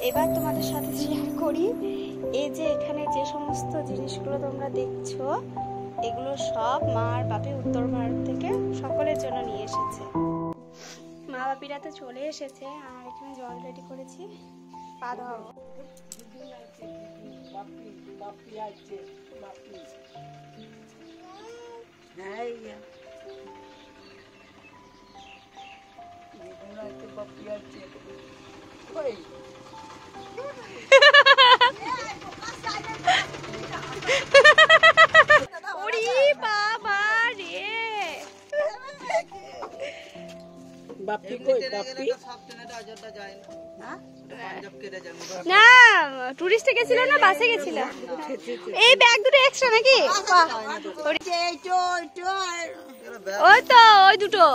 এবার তোমাদের সাথে শেয়ার করি এই যে এখানে যে সমস্ত জিনিসগুলো তোমরা দেখছো এগুলো সব মা আর বাপি উত্তর ভারত থেকে সকলের জন্য নিয়ে এসেছে। মা বাপিরা তো চলে এসেছে আর এখানে জল রেডি করেছি, পা ধোয়াবো। না টুরিস্টে গেছিল না বাসে গেছিল? এই ব্যাগ দুটো এক্সট্রা নাকি? ওই তো ওই দুটো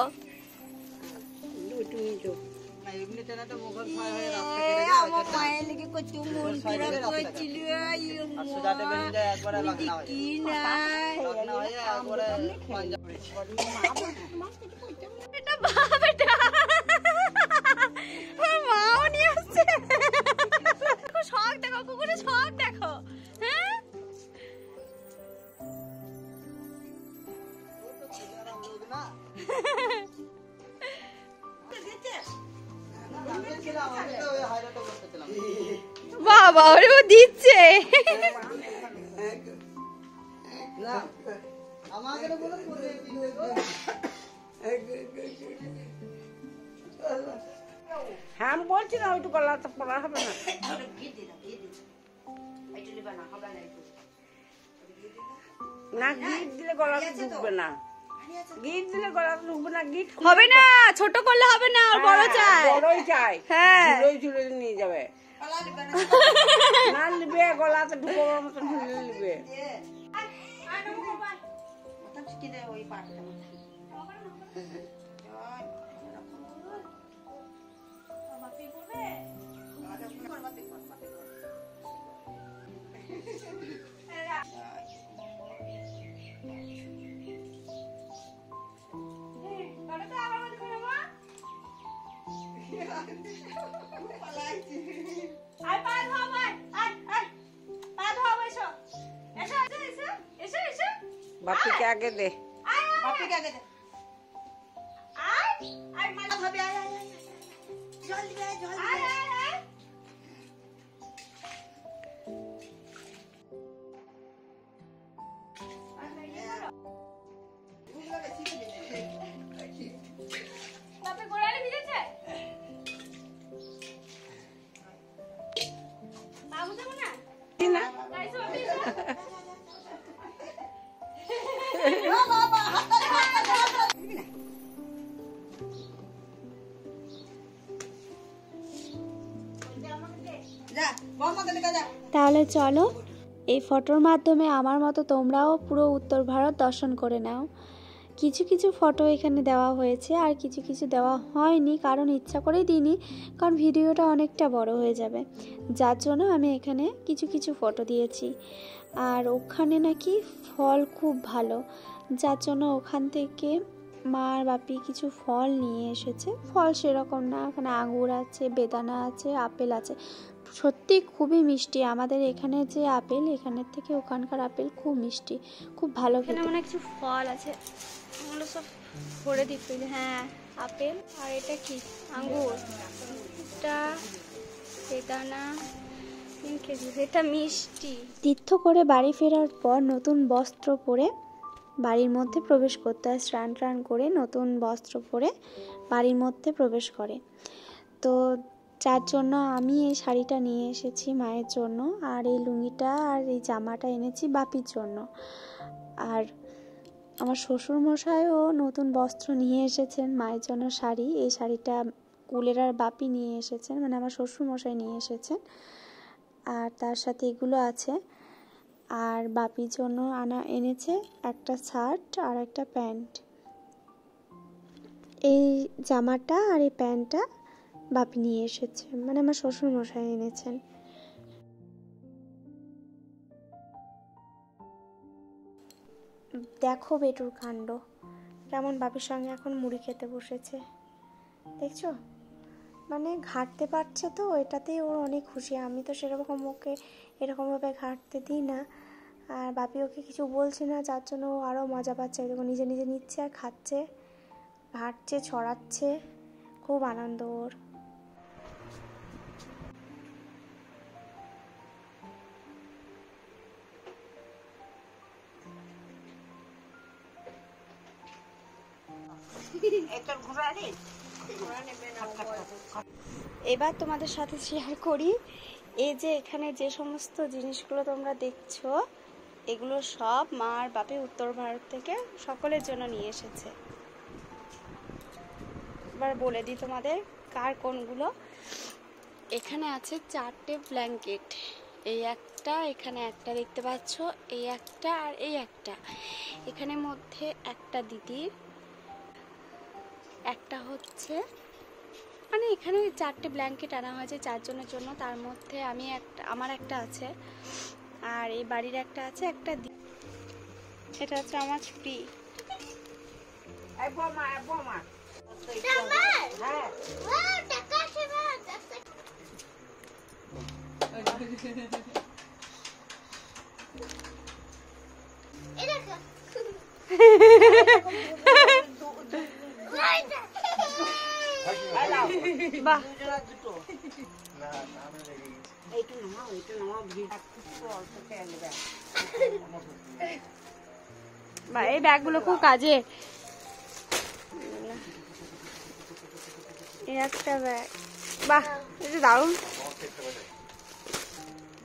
মাও নিয়ে আসছে। শখ দেখো কুকুরের শখ দেখো। হ্যাঁ বাবা ওরে ও দিচ্ছে। হ্যাঁ আমি বলছি না ওইটু গলা তো পড়া হবে না। না গিট দিলে গলাতে ঢুকবে না, গিট দিলে গলাতে ঢুকবে না। গিট হবে না, ছোট করলে হবে না, আর বড় চাই। বড়ই চাই, হ্যাঁ ঝুলোই ঝুলে নিয়ে যাবে। না নিবে গলাতে ঢুকবার মতো ঝুলে নিবে। बापी के आगे दे, बापी के आगे दे। তাহলে চলো এই ফটোর মাধ্যমে আমার মতো তোমরাও পুরো উত্তর ভারত দর্শন করে নাও। কিছু কিছু ফটো এখানে দেওয়া হয়েছে আর কিছু কিছু দেওয়া হয়নি, কারণ ইচ্ছা করেই দিইনি, কারণ ভিডিওটা অনেকটা বড় হয়ে যাবে, যার জন্য আমি এখানে কিছু কিছু ফটো দিয়েছি। আর ওখানে নাকি ফল খুব ভালো, যার জন্য ওখান থেকে মা আর বাপি কিছু ফল নিয়ে এসেছে। ফল সেরকম না, এখানে আঙুর আছে, বেদানা আছে, আপেল আছে, সত্যি খুবই মিষ্টি। আমাদের এখানে যে আপেল, এখানের থেকে ওখানকার আপেল খুব মিষ্টি, খুব ভালো খেতে। এখানে কিছু ফল আছে, এগুলো সব ভরে দিতে। হ্যাঁ আপেল, আর এটা কি আঙ্গুর, এটা বেদানা, এটা মিষ্টি। তীর্থ করে বাড়ি ফেরার পর নতুন বস্ত্র পরে বাড়ির মধ্যে প্রবেশ করতে হয়। স্নান টান করে নতুন বস্ত্র পরে বাড়ির মধ্যে প্রবেশ করে। তো যার জন্য আমি এই শাড়িটা নিয়ে এসেছি মায়ের জন্য, আর এই লুঙ্গিটা আর এই জামাটা এনেছি বাপির জন্য। আর আমার শ্বশুর মশাইও নতুন বস্ত্র নিয়ে এসেছেন মায়ের জন্য, শাড়ি। এই শাড়িটা কুলের আর বাপি নিয়ে এসেছেন, মানে আমার শ্বশুর মশাই নিয়ে এসেছেন। আর তার সাথে এগুলো আছে। আর বাপির জন্য এনেছে একটা শার্ট আর একটা প্যান্ট। এই জামাটা আর এই প্যান্টটা বাপি নিয়ে এসেছে, মানে আমার শ্বশুর মশাই এনেছেন। দেখো বেটুর কাণ্ড, কেমন বাপির সঙ্গে এখন মুড়ি খেতে বসেছে, দেখছো? মানে ঘাঁটতে পারছে তো, এটাতেই ওর অনেক খুশি। আমি তো সেরকম ওকে এরকমভাবে ঘাঁটতে দিই না, আর বাপি ওকে কিছু বলছে না, যার জন্য ও আরও মজা পাচ্ছে। দেখো নিজে নিজে নিচ্ছে আর খাচ্ছে, ঘাঁটছে, ছড়াচ্ছে, খুব আনন্দ ওর। এবার তোমাদের সাথে শেয়ার করি, এই যে এখানে যে সমস্ত জিনিসগুলো তোমরা দেখছো, এগুলো সব মা আর বাপি উত্তর ভারত থেকে সকলের জন্য নিয়ে এসেছে। এবার বলে দিই তোমাদের কার কোনগুলো। এখানে আছে 4টে ব্ল্যাঙ্কেট, এই একটা, এখানে একটা দেখতে পাচ্ছ, এই একটা আর এই একটা। এখানে মধ্যে একটা দিদির, একটা হচ্ছে, মানে এখানে 4টে ব্ল্যাঙ্কেট আনা হয়েছে 4 জনের জন্য। তার মধ্যে আমি একটা, আমার একটা আছে, আর এই বাড়ির একটা আছে, একটা এটা হচ্ছে আমার স্ত্রী। এই ব্যাগগুলো খুব কাজে। এই একটা ব্যাগ, বাহ এটা দারুণ।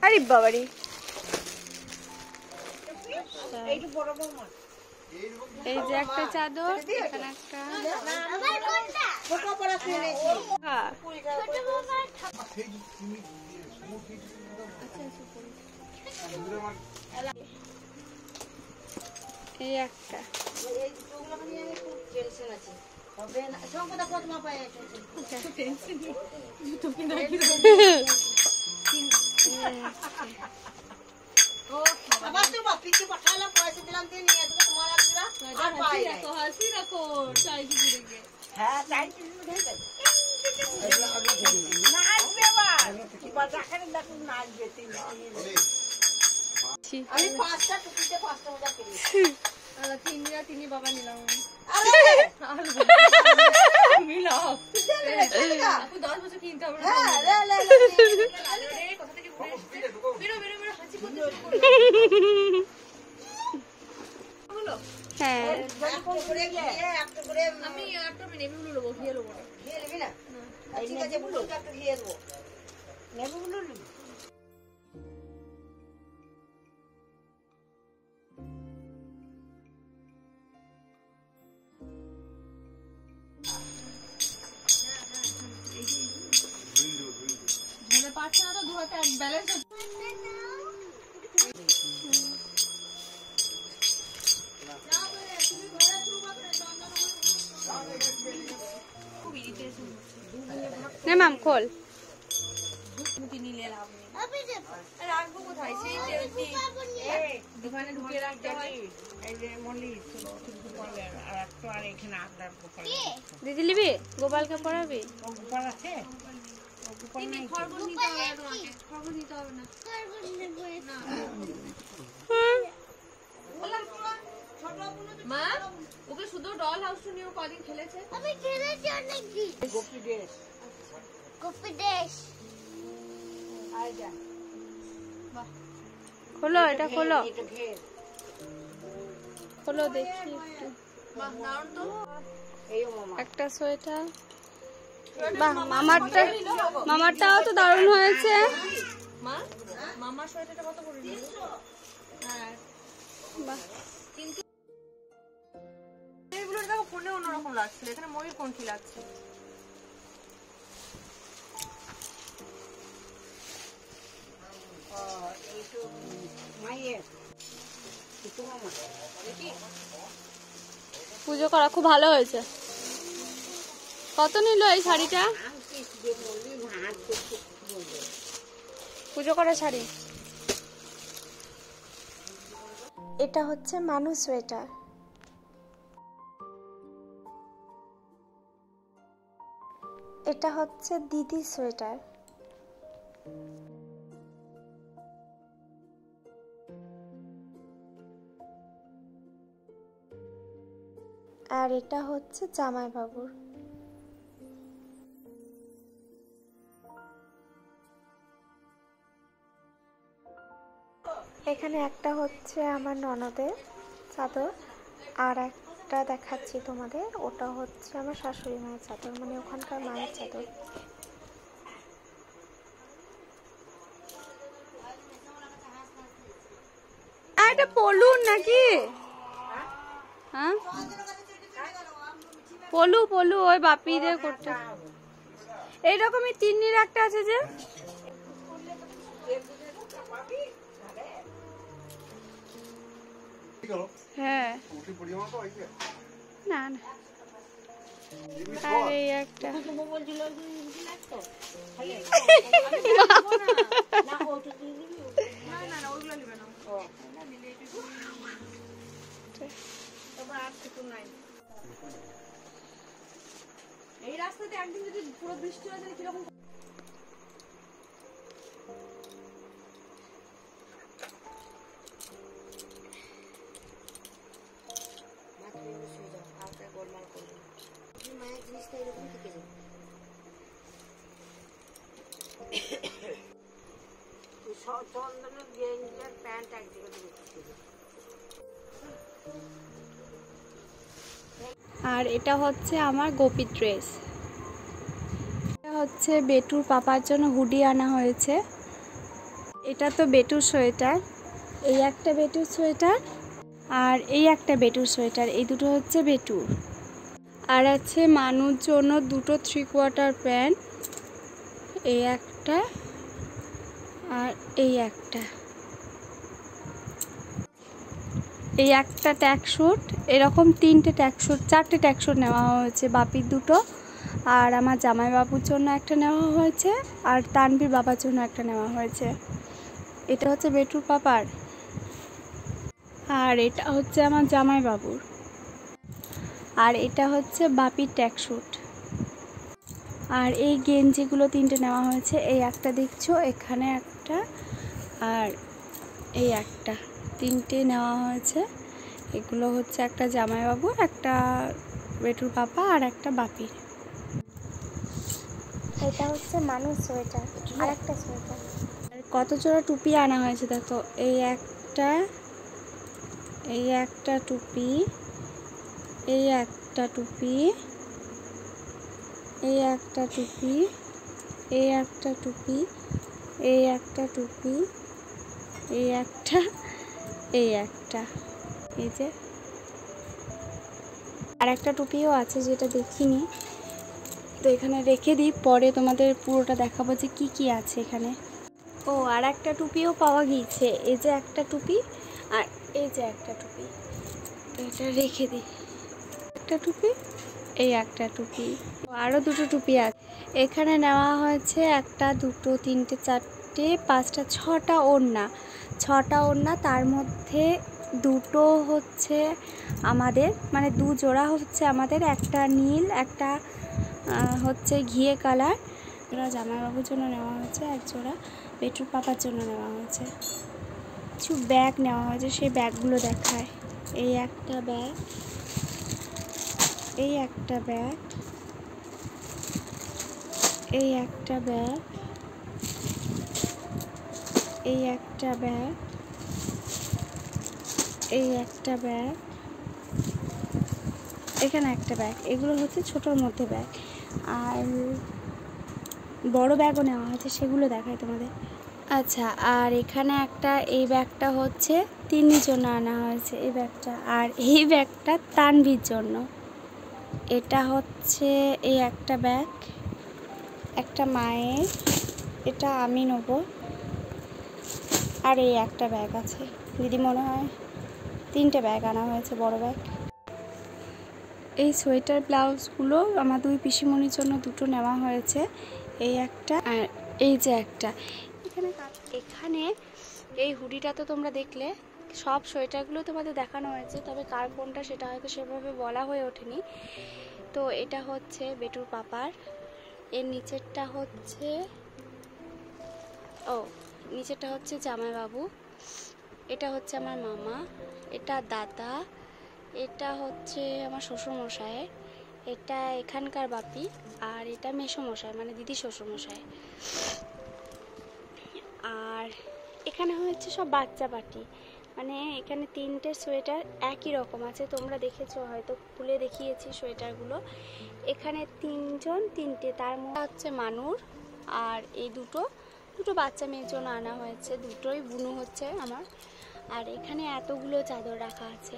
আরে বাবারি, এই যে একটা চাদর, এখানে একটা, এই একটা, বাবা নিলাম ম্যাম খোল। দিদি নিবি, গোপালকে পড়াবি? মা ওকে শুধু ডল হাউস নিয়ে কদিন খেলেছে। আমি খেলেছি অনেক দিন। গোপী দেশ, গোপী দেশ। খোলো এটা, খোলো খোলো দেখি একটু। একটা সোয়েটার, বাহ মামারটাও তো দারুণ হয়েছে। মামার সোয়েটারটা কত করে দিল? হ্যাঁ বাহ, কিন্তু এইগুলো দেখো পরলে অন্যরকম লাগছে, এখানে ময়ূরপঙ্খী লাগছে। পুজো করা খুব ভালো হয়েছে। কত নিল এই শাড়িটা? পুজো করা শাড়ি। এটা হচ্ছে মানুষ সোয়েটার। এটা হচ্ছে দিদির সোয়েটার। আর এটা হচ্ছে জামাইবাবুর। এখানে একটা হচ্ছে আমার ননদের চাদর, আর একটা দেখাচ্ছি তোমাদের, ওটা হচ্ছে আমার শাশুড়ি মায়ের চাদর, মানে ওখানকার মায়ের চাদর। এটা পলু নাকি? হ্যাঁ পলু পলু ওই বাপিদের করতে এইরকমই তিন্নির একটা আছে যে হ্যাঁ না না আর এই একটা এই রাস্তাতে একদিন যদি পুরো বৃষ্টি হয় তাহলে কিরকম চন্দনের গেঞ্জি আর প্যান্ট একদিকে ঢুকছিল। আর এটা হচ্ছে আমার গোপী ড্রেস। এটা হচ্ছে বেটুর পাপার জন্য হুডি আনা হয়েছে। এটা তো বেটুর সোয়েটার, এই একটা বেটুর সোয়েটার আর এই একটা বেটুর সোয়েটার, এই দুটো হচ্ছে বেটুর। আর আছে মানুর জন্য দুটো 3/4 প্যান্ট, এই একটা আর এই একটা, এই একটা ট্যাক স্যুট, এরকম 3টে ট্যাক স্যুট 4টে ট্যাক স্যুট নেওয়া হয়েছে, বাপির দুটো আর আমার জামাইবাবুর জন্য একটা নেওয়া হয়েছে আর তানভীর বাবার জন্য একটা নেওয়া হয়েছে। এটা হচ্ছে বেটুর পাপার আর এটা হচ্ছে আমার জামাইবাবুর, আর এটা হচ্ছে বাপির ট্যাক স্যুট। আর এই গেঞ্জিগুলো 3টে নেওয়া হয়েছে, এই একটা দেখছো এখানে একটা আর এই একটা, 3টে নেওয়া হয়েছে। এগুলো হচ্ছে একটা জামাইবাবুর, একটা বেটুর পাপা আর একটা বাপির। এটা হচ্ছে মানুষ সোয়েটার, আর একটা সোয়েটার। আর কত জোড়া টুপি আনা হয়েছে দেখো, এই একটা, এই একটা টুপি, এই একটা টুপি, এই একটা টুপি, এই একটা টুপি, এই একটা টুপি, এই একটা, এই একটা, এই যে আর একটা টুপিও আছে যেটা দেখিনি, তো এখানে রেখে দিই, পরে তোমাদের পুরোটা দেখাবো যে কি কি আছে এখানে। ও আর একটা টুপিও পাওয়া গিয়েছে, এই যে একটা টুপি আর এই যে একটা টুপি, তো এটা রেখে দিই। একটা টুপি, এই একটা টুপি, আরও দুটো টুপি আছে। এখানে নেওয়া হয়েছে 1 2 3 4 5 6টা ওড়না, 6টা ওড়না, তার মধ্যে দুটো হচ্ছে আমাদের, মানে 2 জোড়া হচ্ছে আমাদের, একটা নীল একটা হচ্ছে ঘিয়ে কালার। জামাইবাবুর জন্য নেওয়া হয়েছে 1 জোড়া, বেটুর পাপার জন্য নেওয়া হয়েছে। কিছু ব্যাগ নেওয়া হয়েছে, সেই ব্যাগগুলো দেখায়। এই একটা ব্যাগ, এই একটা ব্যাগ, এই একটা ব্যাগ, এই একটা ব্যাগ, এই একটা ব্যাগ, এখানে একটা ব্যাগ। এগুলো হচ্ছে ছোটোর মধ্যে ব্যাগ, আর বড় ব্যাগও নেওয়া হয়েছে, সেগুলো দেখায় তোমাদের। আচ্ছা, আর এখানে একটা, এই ব্যাগটা হচ্ছে তিন্নির জন্য আনা হয়েছে এই ব্যাগটা, আর এই ব্যাগটা তানভীর জন্য। এটা হচ্ছে এই একটা ব্যাগ, একটা মায়ের, এটা আমি নেব, আর এই একটা ব্যাগ আছে দিদি, মনে হয় 3টে ব্যাগ আনা হয়েছে, বড় ব্যাগ। এই সোয়েটার ব্লাউজগুলো আমার 2 পিসিমণির জন্য 2টো নেওয়া হয়েছে, এই একটা আর এই যে একটা। এখানে এই হুডিটা তো তোমরা দেখলে, সব সোয়েটারগুলো তোমাদের দেখানো হয়েছে, তবে কার কোনটা সেটা হয়তো সেভাবে বলা হয়ে ওঠেনি। তো এটা হচ্ছে বেটুর পাপার, এর নিচেরটা হচ্ছে নিচেরটা হচ্ছে জামাইবাবু, এটা হচ্ছে আমার মামা, এটা দাদা, এটা হচ্ছে আমার শ্বশুরমশাই, এটা এখানকার বাপি, আর এটা মেসোমশাই মানে দিদি শ্বশুরমশাই। আর এখানে হচ্ছে সব বাচ্চা পার্টি, মানে এখানে 3টে সোয়েটার একই রকম আছে, তোমরা দেখেছো হয়তো, খুলে দেখিয়েছি সোয়েটারগুলো। এখানে 3জন 3টে, তার মধ্যে হচ্ছে মানুর, আর এই দুটো বাচ্চা মেয়ের জন্য আনা হয়েছে, দুটোই বুনু হচ্ছে আমার। আর এখানে এতগুলো চাদর রাখা আছে,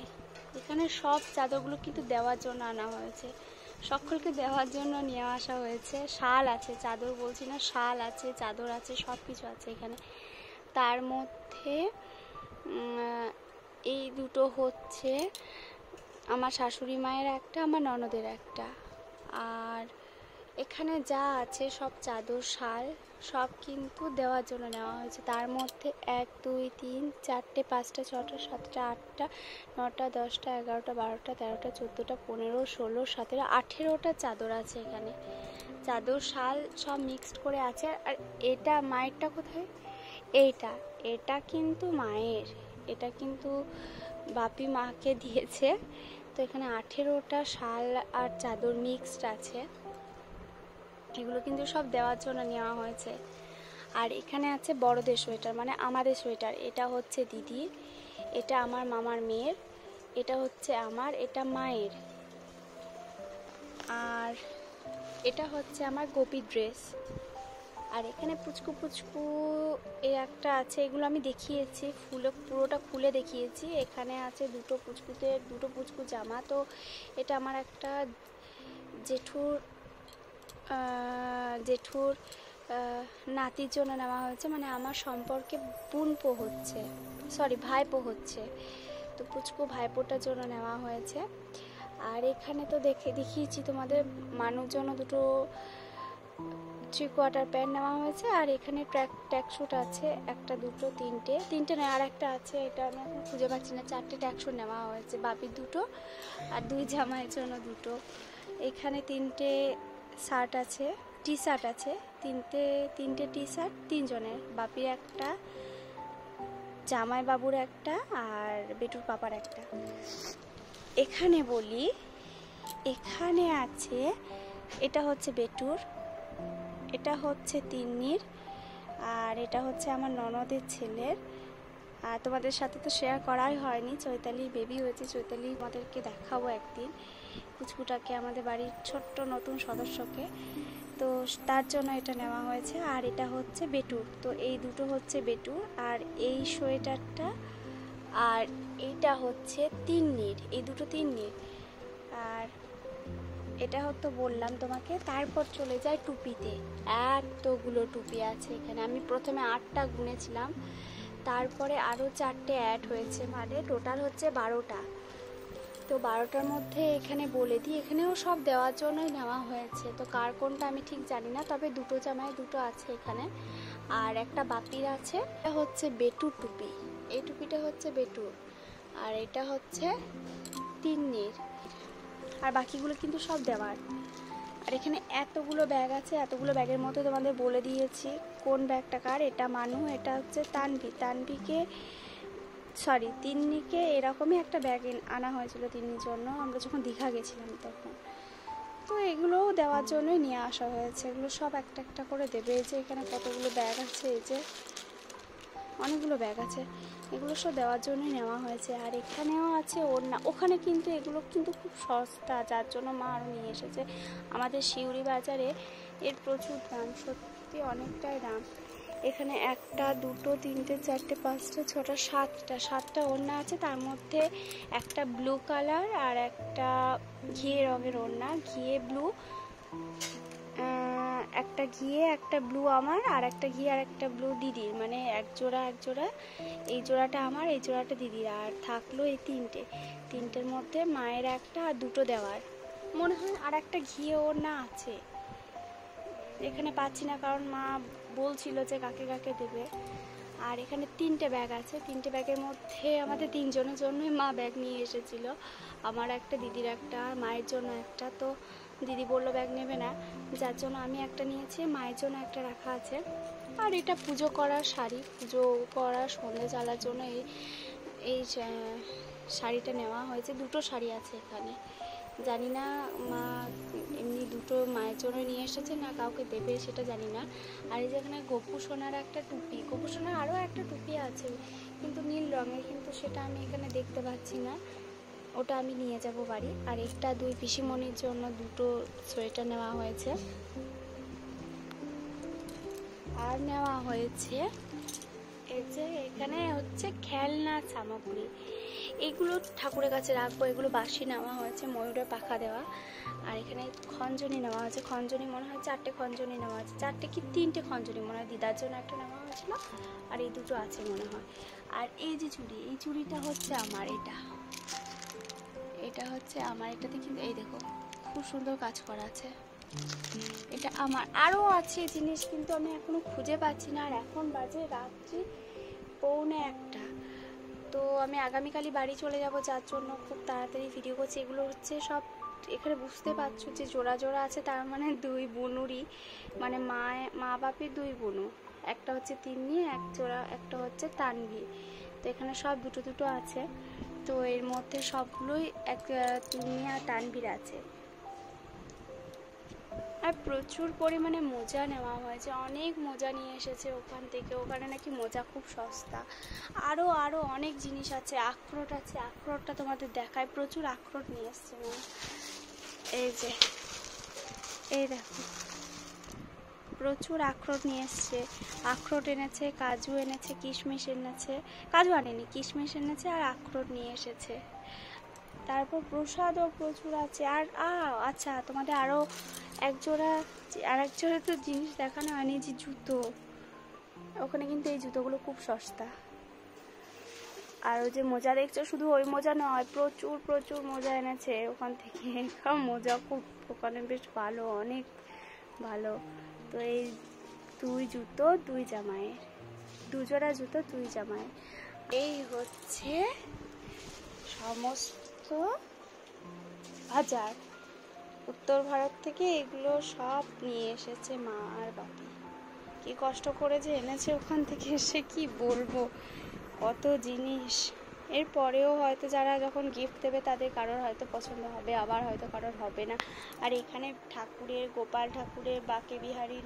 এখানে সব চাদরগুলো কিন্তু দেওয়ার জন্য আনা হয়েছে, সকলকে দেওয়ার জন্য নিয়ে আসা হয়েছে। শাল আছে, চাদর বলছি না, শাল আছে, চাদর আছে, সব কিছু আছে এখানে। তার মধ্যে এই দুটো হচ্ছে আমার শাশুড়ি মায়ের একটা, আমার ননদের একটা। আর এখানে যা আছে সব চাদর শাল সব কিন্তু দেওয়ার জন্য নেওয়া হয়েছে। তার মধ্যে 1 2 3 4টে 5টা 6টা 7টা 8টা 9টা 10টা 11টা 12টা 13টা 14টা 15 16 17 18টা চাদর আছে এখানে, চাদর শাল সব মিক্সড করে আছে। আর এটা মায়েরটা কোথায়? এটা কিন্তু মায়ের, এটা কিন্তু বাপি মাকে দিয়েছে। তো এখানে 18টা শাল আর চাদর মিক্সড আছে, এগুলো কিন্তু সব দেওয়ার জন্য নেওয়া হয়েছে। আর এখানে আছে বড়দের সোয়েটার, মানে আমাদের সোয়েটার, এটা হচ্ছে দিদির, এটা আমার মামার মেয়ের, এটা হচ্ছে আমার, এটা মায়ের। আর এটা হচ্ছে আমার গোপী ড্রেস। আর এখানে পুচকু পুচকু এই একটা আছে, এগুলো আমি দেখিয়েছি, পুরোটা খুলে দেখিয়েছি। এখানে আছে দুটো পুচকু জামা। তো এটা আমার একটা জেঠুর নাতির জন্য নেওয়া হয়েছে, মানে আমার সম্পর্কে ভাইপো হচ্ছে, তো পুচকু ভাইপোটার জন্য নেওয়া হয়েছে। আর এখানে তো দেখিয়েছি তোমাদের, মানুষ জন্য দুটো 3/4 প্যান্ট নেওয়া হয়েছে। আর এখানে ট্র্যাকস্যুট আছে, একটা দুটো তিনটে নয়, আর একটা আছে, এটা আমি এখন খুঁজে পাচ্ছি না। 4টে ট্র্যাকস্যুট নেওয়া হয়েছে, বাপির দুটো আর 2 জামাইয়ের জন্য দুটো। এখানে 3টে শার্ট আছে, টি শার্ট আছে, তিনটে টি শার্ট 3 জনের, বাপির একটা, জামাই বাবুর একটা, আর বেটুর পাপার একটা। এখানে বলি, এখানে আছে, এটা হচ্ছে বেটুর, এটা হচ্ছে তিন্নির, আর এটা হচ্ছে আমার ননদের ছেলের। আর তোমাদের সাথে তো শেয়ার করাই হয়নি, চৈতালি বেবি হয়েছে, চৈতালি আমাদেরকে দেখাবো একদিন, পুচকুটাকে, আমাদের বাড়ির ছোট্ট নতুন সদস্যকে, তো তার জন্য এটা নেওয়া হয়েছে। আর এটা হচ্ছে বেটুর, তো এই দুটো হচ্ছে বেটুর। আর এই সোয়েটারটা আর এইটা হচ্ছে তিন্নির, এই দুটো তিন্নির। আর এটা হয়তো বললাম তোমাকে। তারপর চলে যায় টুপিতে, এতগুলো টুপি আছে এখানে, আমি প্রথমে 8টা গুনেছিলাম, তারপরে আরও 4টে অ্যাড হয়েছে, মানে টোটাল হচ্ছে 12টা। তো 12টার মধ্যে এখানে বলে দিই, এখানেও সব দেওয়ার জন্যই নেওয়া হয়েছে, তো কার কোনটা আমি ঠিক জানি না, তবে দুটো জামায় দুটো আছে এখানে। আর একটা বাপির আছে, এটা হচ্ছে বেটুর টুপি, এই টুপিটা হচ্ছে বেটুর, আর এটা হচ্ছে তিন্নির, আর বাকিগুলো কিন্তু সব দেওয়ার। আর এখানে এতগুলো ব্যাগ আছে, এতগুলো ব্যাগের মধ্যে তোমাদের বলে দিয়েছি কোন ব্যাগটা কার। এটা মানু, এটা হচ্ছে তিন্নিকে এরকমই একটা ব্যাগ আনা হয়েছিল তিন্নির জন্য, আমরা যখন দীঘা গেছিলাম তখন। তো এগুলোও দেওয়ার জন্যই নিয়ে আসা হয়েছে, এগুলো সব একটা একটা করে দেবে। এই যে এখানে কতগুলো ব্যাগ আছে, এই যে অনেকগুলো ব্যাগ আছে, এগুলো সব দেওয়ার জন্যই নেওয়া হয়েছে। আর এখানেও আছে ওড়না, ওখানে কিন্তু এগুলো কিন্তু খুব সস্তা, যার জন্য মা আরও নিয়ে এসেছে। আমাদের শিউরি বাজারে এর প্রচুর দাম, সত্যি অনেকটাই দাম। এখানে 1টা 2টো 3টে 4টে 5টা 6টা 7টা ওড়না আছে, তার মধ্যে একটা ব্লু কালার আর একটা ঘিয়ে রঙের ওড়না, ঘিয়ে ব্লু, একটা ঘিয়ে একটা ব্লু আমার, আর একটা ঘিয়ে আর একটা ব্লু দিদির, মানে এক জোড়া এই জোড়াটা আমার, এই জোড়াটা দিদির। আর থাকলো এই তিনটের মধ্যে মায়ের একটা আর দুটো দেওয়ার, মনে হয় আর একটা ঘিয়ে ওড়না আছে, এখানে পাচ্ছি না কারণ মা বলছিল যে কাকে কাকে দেবে। আর এখানে 3টে ব্যাগ আছে, 3টে ব্যাগের মধ্যে আমাদের 3 জনের জন্যই মা ব্যাগ নিয়ে এসেছিল, আমার একটা, দিদির একটা, আর মায়ের জন্য একটা। তো দিদি বললো ব্যাগ নেবে না, যার জন্য আমি একটা নিয়েছি, মায়ের জন্য একটা রাখা আছে। আর এটা পুজো করার শাড়ি, পুজো করার সন্ধে জ্বালার জন্য এই শাড়িটা নেওয়া হয়েছে। দুটো শাড়ি আছে এখানে, জানি না মা এমনি দুটো মায়ের জন্য নিয়ে এসেছে না কাউকে দেবে সেটা জানি না। আর এই যেখানে গোপু সোনার একটা টুপি, গোপু সোনার আরও একটা টুপি আছে কিন্তু নীল রঙের, কিন্তু সেটা আমি এখানে দেখতে পাচ্ছি না, ওটা আমি নিয়ে যাব বাড়ি। আর একটা দুই পিসিমণির জন্য দুটো সোয়েটার নেওয়া হয়েছে। আর নেওয়া হয়েছে এই যে এখানে হচ্ছে খেলনার সামগ্রী, এগুলো ঠাকুরের কাছে রাখবো, এগুলো বাসি নেওয়া হয়েছে, ময়ূরের পাখা দেওয়া। আর এখানে খঞ্জনি নেওয়া হয়েছে, খঞ্জনি মনে হয় 4টে খঞ্জনি নেওয়া আছে, 4টে কি 3টে খঞ্জনি মনে হয়, দিদার জন্য একটা নেওয়া হয়েছিল, আর এই দুটো আছে মনে হয়। আর এই যে চুড়ি, এই চুড়িটা হচ্ছে আমার, এটা হচ্ছে আমার, এটাতে কিন্তু এই দেখো খুব সুন্দর কাজ করা আছে, এটা আমার। আরও আছে জিনিস কিন্তু আমি এখনো খুঁজে পাচ্ছি না। আর এখন বাজে রাত্রি 1:45, তো আমি আগামীকালই বাড়ি চলে যাব, যার জন্য খুব তাড়াতাড়ি ভিডিও করছি। এগুলো হচ্ছে সব এখানে বুঝতে পারছো যে জোড়া জোড়া আছে, তার মানে দুই বোনুরই, মানে মা বাপের দুই বোনু, একটা হচ্ছে তিন্নি এক জোড়া, একটা হচ্ছে তানভি। তো এখানে সব দুটো দুটো আছে, তো এর মধ্যে সবগুলোই তিন্নি আর তানভির আছে। আর প্রচুর পরিমাণে মোজা নেওয়া হয়েছে, অনেক মোজা নিয়ে এসেছে ওখান থেকে, ওখানে নাকি মোজা খুব সস্তা। আরও অনেক জিনিস আছে, আখরোট আছে, আখরোটটা তোমাদের দেখায়, প্রচুর আখরোট নিয়ে এসছে। এই যে এই দেখো প্রচুর আখরোট নিয়ে এসছে, আখরোট এনেছে, কাজু এনেছে, কিশমিশ এনেছে, কাজু আনেনি, কিশমিশ এনেছে, আর আখরোট নিয়ে এসেছে। তারপর প্রসাদও প্রচুর আছে। আর আচ্ছা তোমাদের আর এক জোড়া তো জিনিস দেখানো হয়নি, যে জুতো, ওখানে কিন্তু এই জুতোগুলো খুব সস্তা। আর ওই যে মোজা দেখছো, শুধু ওই মোজা নয়, প্রচুর মোজা এনেছে ওখান থেকে, মোজা খুব ওখানে বেশ ভালো, অনেক ভালো। তো এই দুই জুতো দুই জামাইয়ের, দুজোড়া জুতো দুই জামাইয়ের। এই হচ্ছে সমস্ত বাজার, উত্তর ভারত থেকে এগুলো সব নিয়ে এসেছে মা আর বাপি, কি কষ্ট করে যে এনেছে ওখান থেকে এসে, কি বলবো, কত জিনিস। এরপরেও হয়তো যারা যখন গিফট দেবে তাদের কারোর হয়তো পছন্দ হবে, আবার হয়তো কারোর হবে না। আর এখানে ঠাকুরের, গোপাল ঠাকুরের, বাঁকে বিহারীর,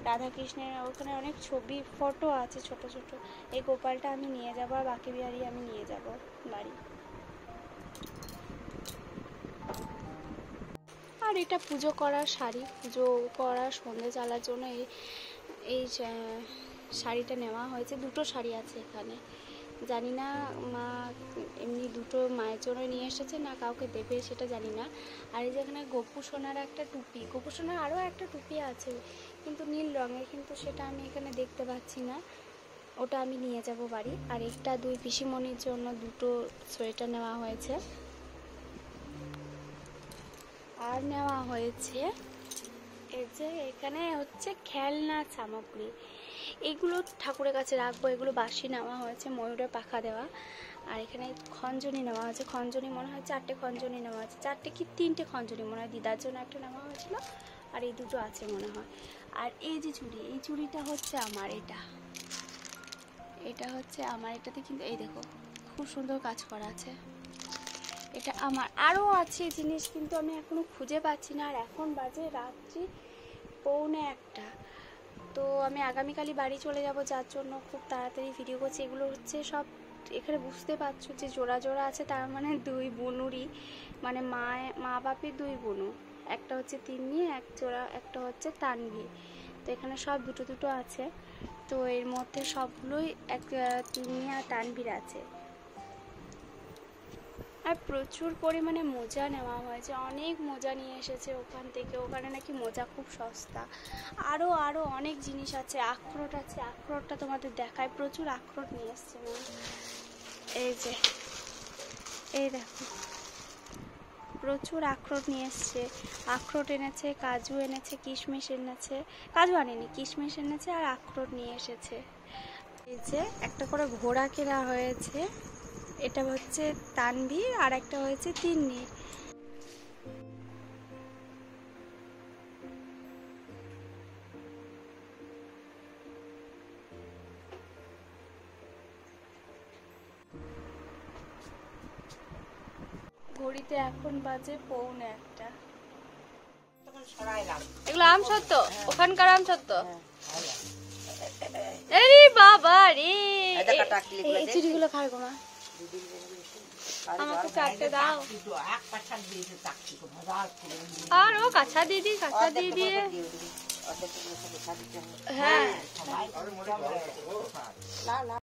রাধাকৃষ্ণের, ওখানে অনেক ছবি ফটো আছে ছোট ছোট। এই গোপালটা আমি নিয়ে যাবো, আর বাঁকে বিহারী আমি নিয়ে যাব বাড়ি। আর এটা পুজো করার শাড়ি, পুজো করার সন্ধে জ্বালার জন্য এই শাড়িটা নেওয়া হয়েছে। দুটো শাড়ি আছে এখানে, জানি না মা এমনি দুটো মায়ের জন্য নিয়ে এসেছে না কাউকে দেবে সেটা জানি না। আর এই যেখানে গোপু সোনার একটা টুপি, গোপু সোনার আরও একটা টুপি আছে কিন্তু নীল রঙের, কিন্তু সেটা আমি এখানে দেখতে পাচ্ছি না, ওটা আমি নিয়ে যাব বাড়ি। আর একটা দুই পিসিমণির জন্য দুটো সোয়েটার নেওয়া হয়েছে। আর নেওয়া হয়েছে এই যে এখানে হচ্ছে খেলনার সামগ্রী, এগুলো ঠাকুরের কাছে রাখবো, এগুলো বাসি নেওয়া হয়েছে, ময়ূরের পাখা দেওয়া। আর এখানে খঞ্জনি নেওয়া হয়েছে, খঞ্জনি মনে হয় 4টে খঞ্জনি নেওয়া আছে, 4টে কি 3টে খঞ্জনি মনে হয়, দিদার জন্য একটা নেওয়া হয়েছিল, আর এই দুটো আছে মনে হয়। আর এই যে চুড়ি, এই চুড়িটা হচ্ছে আমার, এটা হচ্ছে আমার, এটাতে কিন্তু এই দেখো খুব সুন্দর কাজ করা আছে, এটা আমার। আরও আছে জিনিস কিন্তু আমি এখনো খুঁজে পাচ্ছি না। আর এখন বাজে রাত্রি 1:45, তো আমি আগামীকালই বাড়ি চলে যাব, যার জন্য খুব তাড়াতাড়ি ভিডিও করছি। এগুলো হচ্ছে সব এখানে বুঝতে পারছো যে জোড়া জোড়া আছে, তার মানে দুই বোনুরই, মানে মা বাপের দুই বোনু, একটা হচ্ছে তিন্নি এক জোড়া, একটা হচ্ছে তানভি। তো এখানে সব দুটো দুটো আছে, তো এর মধ্যে সবগুলোই তিন্নি আর তানভির আছে। আর প্রচুর পরিমাণে মোজা নেওয়া হয়েছে, অনেক মোজা নিয়ে এসেছে ওখান থেকে, ওখানে নাকি মোজা খুব সস্তা। আরও অনেক জিনিস আছে, আখরোট আছে, আখরোটটা তোমাদের দেখায়, প্রচুর আখরোট নিয়ে এসছে মা। এই যে এই দেখো প্রচুর আখরোট নিয়ে এসছে, আখরোট এনেছে, কাজু এনেছে, কিশমিশ এনেছে, কাজু আনেনি, কিশমিশ এনেছে, আর আখরোট নিয়ে এসেছে। এই যে একটা করে ঘোড়া কেনা হয়েছে, এটা হচ্ছে তানভীর, আর একটা হয়েছে তিন্নির। ঘড়িতে এখন বাজে 1:45। তখন সরাইলাম। এগুলো আম সত্য, ওখানকার আম সত্য। আরে বাবা রে, এই চুড়িগুলো খাবো না, আমাকে চারটে দাও। আর ও কাঁচা দিদি, কাঁচা দিয়ে দিয়ে হ্যাঁ।